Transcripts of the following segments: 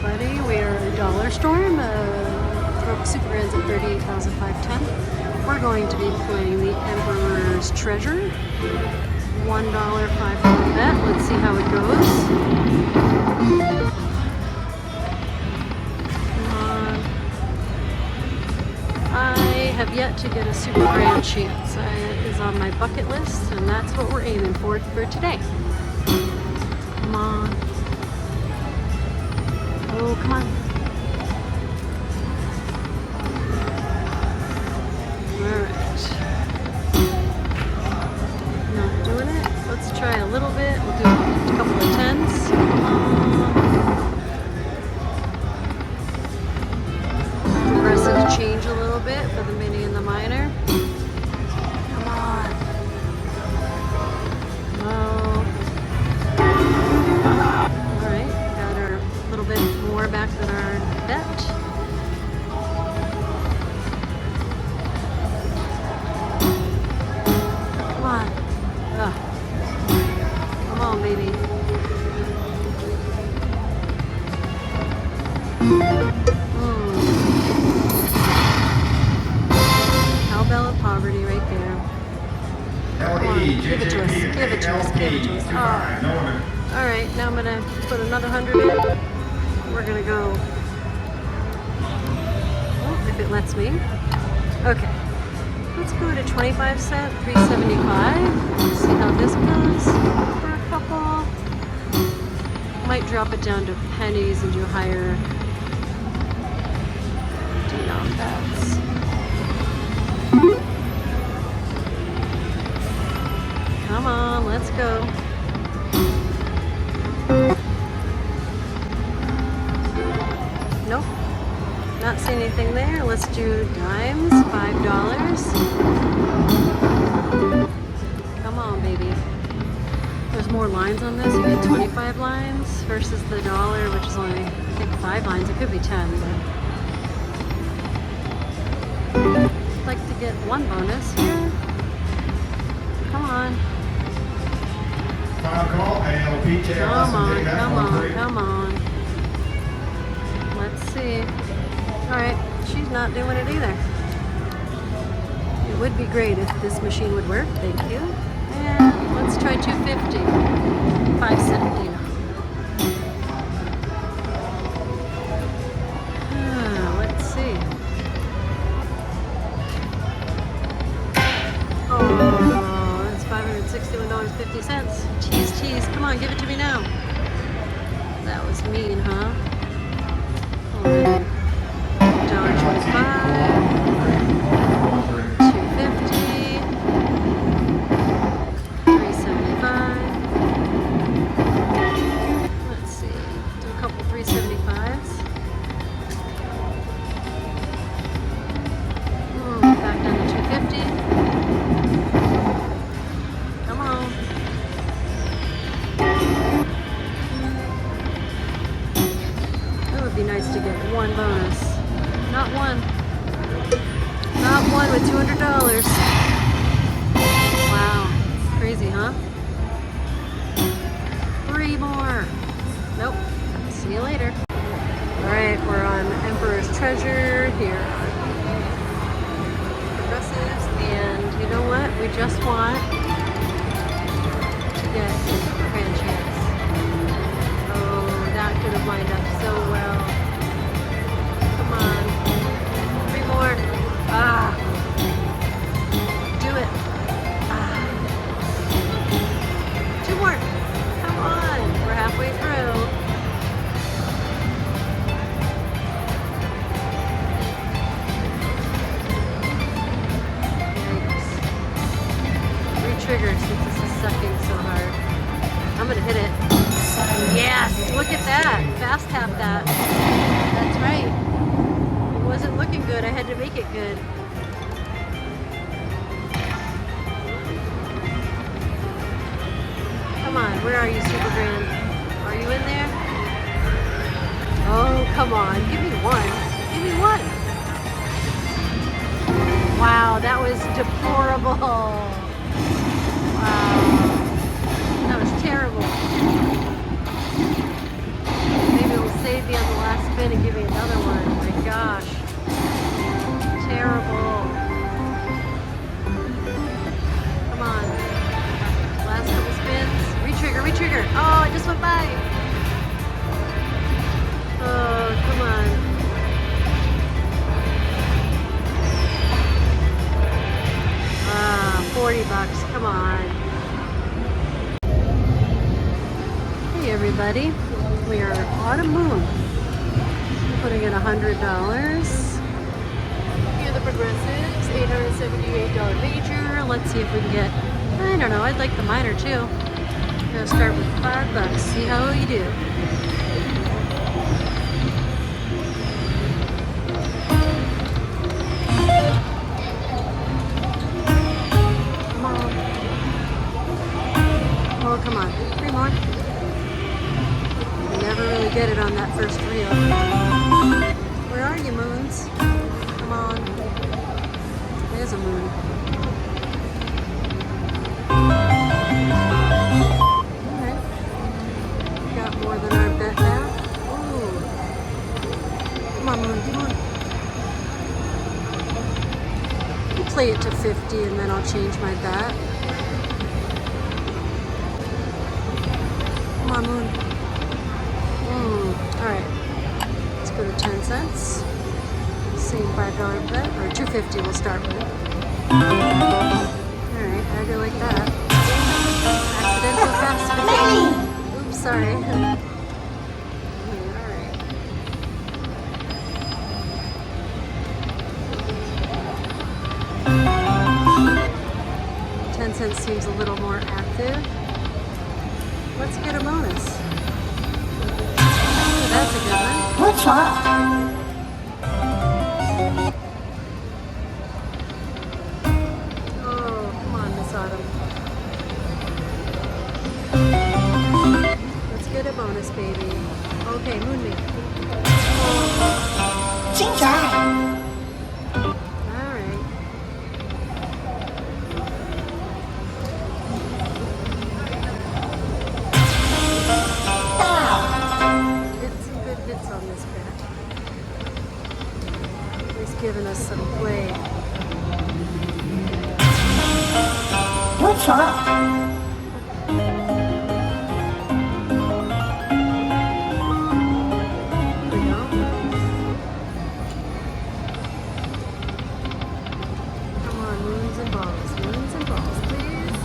everybody. We are at Dollar Storm. Super Grand's at $38,510. We're going to be playing the Emperor's Treasure. $1 $5 bet. Let's see how it goes. I have yet to get a Super Grand chance. It is on my bucket list, and that's what we're aiming for today. Come on. Oh, come on. Alright. Not doing it. Let's try a little bit. We'll do a couple of tens. Progressives change a little bit for the mini and the minor. Come on. Oh. Alright, got our little bit more back than our bet. Come on. Ugh. Come on, baby. Cowbell of poverty right there. Come on, give it to us, give it to us, give it to us. Oh. Alright, now I'm going to put another 100 in. We're going to go, oh, if it lets me. Okay, let's go to 25 cent, 375. Let's see how this goes for a couple. Might drop it down to pennies and do higher denom bets. Come on, let's go. Nope, not seeing anything there. Let's do dimes, $5. Come on, baby. There's more lines on this. You get 25 lines versus the dollar, which is only, I think, 5 lines. It could be 10, but I'd like to get one bonus here. Come on. Come on, come on, come on. Let's see. Alright, she's not doing it either. It would be great if this machine would work. Thank you. And let's try 250. 570. Let's see. Oh, that's $561.50. Tease. Come on, give it to me now. That was mean, huh? $1.25. 250. 375. Let's see. Do a couple 375s. Back down to 250. Come on. It would be nice to get one bonus. Not one. Not one with $200. Wow. Crazy, huh? 3 more. Nope. See you later. Alright, we're on Emperor's Treasure here on Progressives. And you know what? We just want to get a grand chance. Oh, that could have lined up so well. Come on. 3 more. Ah. Do it. Ah. 2 more. Come on. We're halfway through. Yikes. Re-trigger since this is sucking so hard. I'm gonna hit it. Yes! Look at that. Fast tap that. That's right. It wasn't looking good. I had to make it good. Come on. Where are you, Super Grand? Are you in there? Oh, come on. Give me one. Give me one. Wow, that was deplorable. Wow. That was terrible. Maybe it'll save me on the last went by. Oh, come on. $40, come on. Hey everybody, we are on a moon. Putting in $100. Here are the progressives, $878 major. Let's see if we can get, I don't know, I'd like the minor too. I'm gonna start with $5, see how you do. Oh, come on. 3 more. You never really get it on that first reel. Where are you, moons? Come on. There's a moon. Alright. Got more than our bet back. Ooh. Come on, moon. Come on. I'll play it to 50 and then I'll change my bet. Come on, moon. Alright. Let's go to 10 cents. Same $5 bet, or $2.50 we'll start with. Alright, how'd you like that? Accidental fast spinning. Oops, sorry. Alright. 10 cents seems a little more active. Let's get a bonus. Oh, that's a good one. What's up? Oh, come on, Miss Autumn. Let's get a bonus, baby. Okay, Moonbeam. Alright. On this bet. He's given us some play. What's up? Here we go. Come on, moons and balls, please.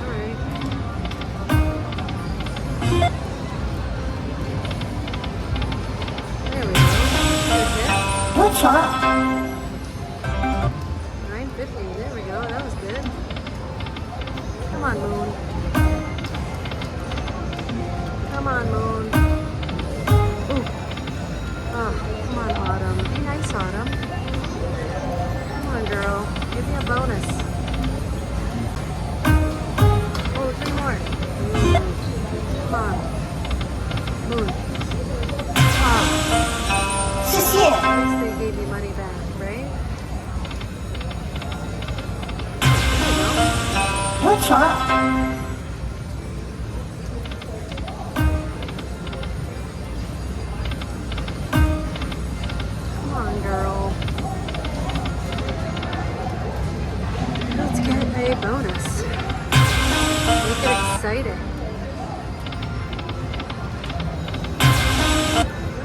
Alright. What's up? 950. There we go. That was good. Come on, moon. Come on, moon. Ooh. Oh, come on, Autumn. Be nice, Autumn. Come on, girl. Give me a bonus. Oh, 3 more. Come on. Moon. Ah. At least they gave you money back, right? What's up? Come on, girl. Let's get a bonus. Make it exciting.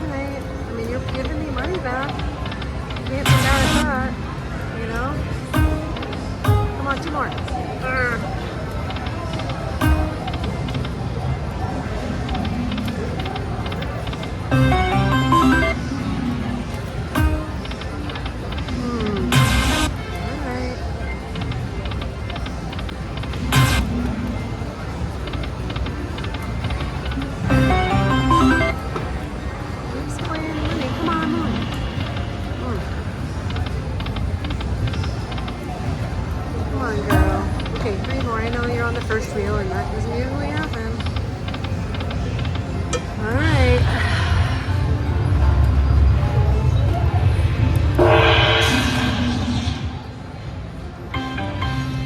Alright. I mean, you're giving me money back. Can't be mad at that, you know? Come on, 2 more. Alright. Keeps playing money. Come on, moon. Come on, girl. Okay, 3 more. I know you're on the first reel, and that doesn't usually happen. Alright.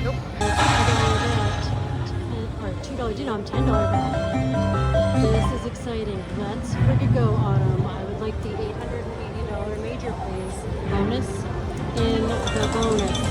Nope. $2 you know, I'm $10 back. This is exciting. Let's freaking go, Autumn. I would like the $880 major, please. Bonus in the bonus.